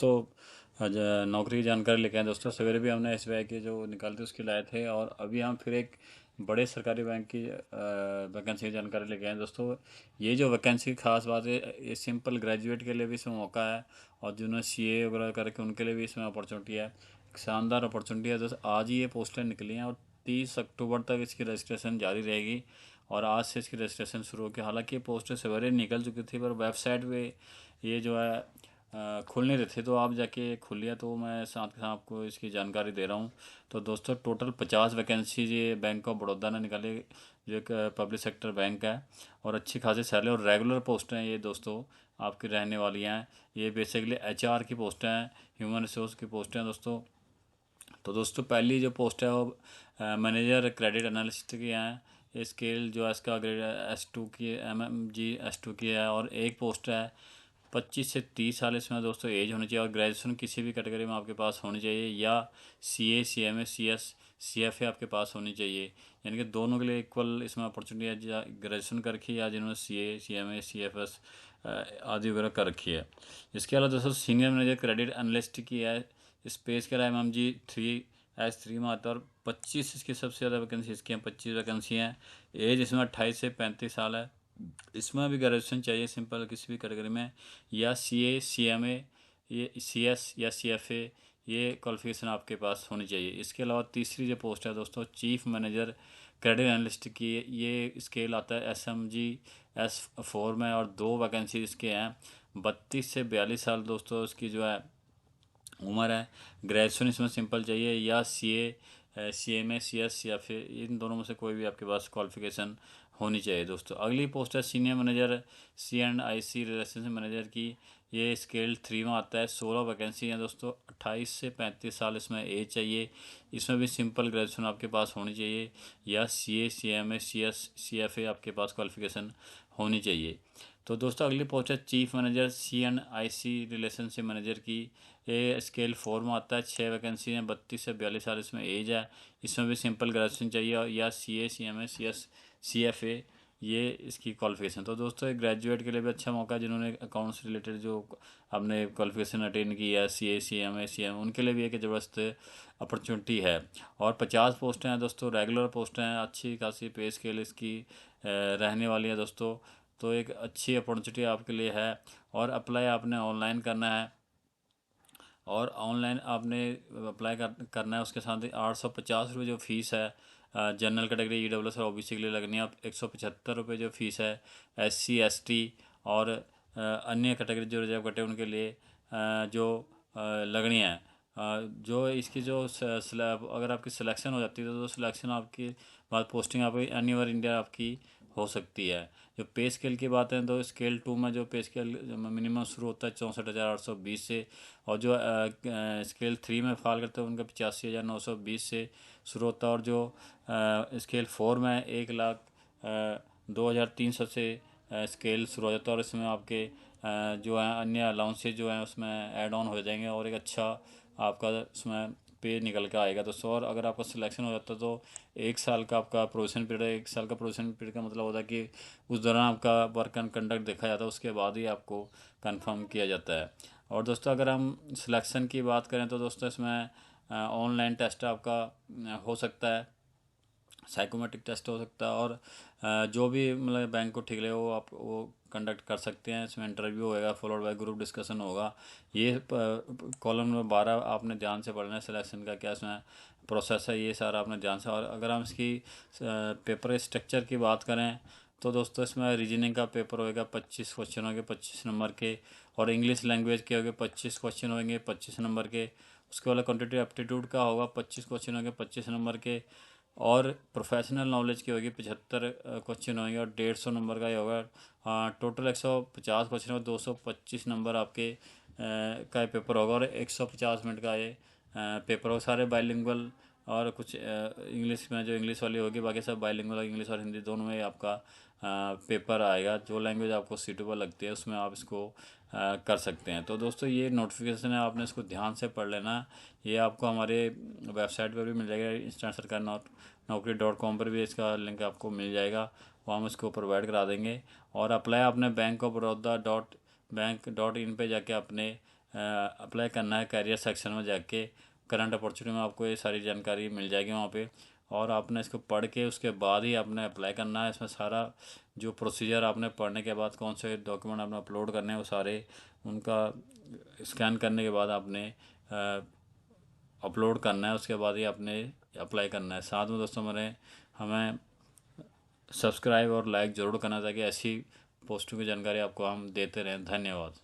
तो आज नौकरी की जानकारी लेके आए दोस्तों। सवेरे भी हमने एसबीआई की जो निकाली थी उसकी लाए थे, और अभी हम फिर एक बड़े सरकारी बैंक की वैकेंसी की जानकारी लेके आए दोस्तों। ये जो वैकेंसी की खास बात है, ये सिंपल ग्रेजुएट के लिए भी इसमें मौका है, और जिन्होंने सीए वगैरह करके उनके लिए भी इसमें अपॉर्चुनिटी है। एक शानदार अपॉर्चुनिटी है दोस्तों। आज ही ये पोस्टें निकली हैं और 30 अक्टूबर तक इसकी रजिस्ट्रेशन जारी रहेगी, और आज से इसकी रजिस्ट्रेशन शुरू हो गई। हालांकि ये पोस्टें सवेरे निकल चुकी थी, पर वेबसाइट पे ये जो है खुल नहीं रहे थे, तो आप जाके खुल लिया, तो मैं साथ के साथ आपको इसकी जानकारी दे रहा हूँ। तो दोस्तों टोटल 50 वैकेंसी ये बैंक ऑफ बड़ौदा ने निकाली, जो एक पब्लिक सेक्टर बैंक है, और अच्छी खासी सैलरी और रेगुलर पोस्ट हैं ये दोस्तों आपकी रहने वाली हैं। ये बेसिकली एचआर की पोस्टें हैं, ह्यूमन रिसोर्स की पोस्टें हैं दोस्तों। तो दोस्तों पहली जो पोस्ट है वो मैनेजर क्रेडिट एनालिस्ट की है। ये स्केल जो है इसका ग्रेड S2 की, MMG S2 की है, और एक पोस्ट है 25 से 30 साल इसमें दोस्तों एज होनी चाहिए, और ग्रेजुएशन किसी भी कैटेगरी में आपके पास होनी चाहिए, या CA CMA CS CFA आपके पास होनी चाहिए। यानी कि दोनों के लिए इक्वल इसमें अपॉर्चुनिटी है, ग्रेजुएशन कर रखी है या जिन्होंने CA CMA CFS आदि वगैरह कर रखी है। इसके अलावा दोस्तों सीनियर मैनेजर क्रेडिट एनालिस्ट की है। स्पेस के अलावा MMG3S3 में आता है, और 25 इसकी सबसे ज़्यादा वैकेंसी इसकी हैं, 25 वैकेंसी हैं। एज इसमें 28 से 35 साल है। इसमें भी ग्रेजुएशन चाहिए सिंपल किसी भी कैटेगरी में, या CA CMA ये CS या CFA, ये क्वालिफिकेशन आपके पास होनी चाहिए। इसके अलावा तीसरी जो पोस्ट है दोस्तों चीफ मैनेजर क्रेडिट एनालिस्ट की, ये स्केल आता है SMG S4 में, और 2 वैकेंसी इसके हैं। 32 से 42 साल दोस्तों इसकी जो है उम्र है। ग्रेजुएशन इसमें सिंपल चाहिए, या CA CMA CS, या फिर इन दोनों में से कोई भी आपके पास क्वालिफिकेशन होनी चाहिए दोस्तों। अगली पोस्ट है senior manager C&IC relationship manager की। ये स्केल 3 में आता है। 16 वैकेंसी हैं दोस्तों। 28 से 35 साल इसमें एज चाहिए। इसमें भी सिंपल ग्रेजुएशन आपके पास होनी चाहिए, या CA CMA CS CFA आपके पास क्वालिफिकेशन होनी चाहिए। तो दोस्तों अगली पोस्ट है chief manager C&IC relationship manager की। ये स्केल 4 में आता है। 6 वैकेंसी हैं। 32 से 42 साल इसमें एज है। इसमें भी सिंपल ग्रेजुएशन चाहिए, या CA CMA CS CFA, ये इसकी क्वालिफिकेशन। तो दोस्तों एक ग्रेजुएट के लिए भी अच्छा मौका है, जिन्होंने अकाउंट्स रिलेटेड जो आपने क्वालिफिकेशन अटेन की है CA CMA CM, उनके लिए भी एक ज़बरदस्त अपॉर्चुनिटी है। और 50 पोस्टें हैं दोस्तों, रेगुलर पोस्टें हैं। अच्छी खासी पे स्केल इसकी रहने वाली है दोस्तों। तो एक अच्छी अपॉर्चुनिटी आपके लिए है, और अप्लाई आपने ऑनलाइन करना है, और ऑनलाइन आपने अप्लाई करना है। उसके साथ ही 850 रुपये जो फ़ीस है जनरल कैटेगरी EWS और OBC के लिए लगनी है। 175 रुपये जो फ़ीस है SC ST और अन्य कैटेगरी जो रिजर्व कैटेगरी उनके लिए जो लगनी है। जो इसकी जो अगर आपकी सिलेक्शन हो जाती है, तो सिलेक्शन आपकी बाद पोस्टिंग आपकी एनीवेयर इंडिया आपकी हो सकती है। जो पे स्केल की बात है, तो स्केल 2 में जो पे स्केल मिनिमम शुरू होता है 64,820 से, और जो स्केल 3 में फाल करते हैं उनका 85,920 से शुरू होता है, और जो स्केल 4 में 1,02,300 से स्केल शुरू हो जाता है। और इसमें आपके जो है अन्य अलाउंसेज जो हैं उसमें ऐड ऑन हो जाएंगे, और एक अच्छा आपका उसमें पे निकल के आएगा दोस्तों। और अगर आपका सिलेक्शन हो जाता है, तो 1 साल का आपका प्रोविजन पीरियड है। 1 साल का प्रोविजन पीरियड का मतलब होता है कि उस दौरान आपका वर्क एंड कंडक्ट देखा जाता है, उसके बाद ही आपको कंफर्म किया जाता है। और दोस्तों अगर हम सिलेक्शन की बात करें, तो दोस्तों इसमें ऑनलाइन टेस्ट आपका हो सकता है, साइकोमेट्रिक टेस्ट हो सकता है, और जो भी मतलब बैंक को ठीक लगे वो आप वो कंडक्ट कर सकते हैं। इसमें इंटरव्यू होएगा, फॉलोड बाय ग्रुप डिस्कशन होगा। ये कॉलम नंबर 12 आपने ध्यान से पढ़ना है। सिलेक्शन का क्या इसमें प्रोसेस है, ये सारा आपने ध्यान से। और अगर हम इसकी पेपर स्ट्रक्चर की बात करें, तो दोस्तों इसमें रीजनिंग का पेपर होएगा, 25 क्वेश्चन होंगे 25 नंबर के, और इंग्लिश लैंग्वेज के होंगे 25 क्वेश्चन होंगे 25 नंबर के। उसके बाद क्वान्टिटेटिव एप्टीट्यूड का होगा 25 क्वेश्चन होंगे 25 नंबर के, और प्रोफेशनल नॉलेज की होगी 75 क्वेश्चन होंगे, और 150 नंबर का ही होगा। टोटल 150 क्वेश्चन और 225 नंबर आपके का ये पेपर होगा, और 150 मिनट का ये पेपर होगा। सारे बाइलिंगुअल, और कुछ इंग्लिश में जो इंग्लिश वाली होगी, बाकी सब बाइलिंगुअल, इंग्लिश और हिंदी दोनों में आपका पेपर आएगा। जो लैंग्वेज आपको सूटेबल लगती है उसमें आप इसको कर सकते हैं। तो दोस्तों ये नोटिफिकेशन है, आपने इसको ध्यान से पढ़ लेना। ये आपको हमारे वेबसाइट पर भी मिल जाएगा, इंस्टेंट सरकार नौकरी.com पर भी इसका लिंक आपको मिल जाएगा, वो हम इसको प्रोवाइड करा देंगे। और अप्लाई आपने बैंक ऑफ बड़ौदा .बैंक.इन पे जाके अपने अप्लाई करना है कैरियर सेक्शन में जाके करंट अपॉर्चुनिटी में आपको ये सारी जानकारी मिल जाएगी वहाँ पे। और आपने इसको पढ़ के उसके बाद ही आपने अप्लाई करना है। इसमें सारा जो प्रोसीजर आपने पढ़ने के बाद कौन से डॉक्यूमेंट आपने अपलोड करने हैं वो सारे उनका स्कैन करने के बाद आपने अपलोड करना है। उसके बाद ही आपने अप्लाई करना है। साथ में दोस्तों मेरे हमें सब्सक्राइब और लाइक ज़रूर करना ताकि ऐसी पोस्टों की जानकारी आपको हम देते रहें। धन्यवाद।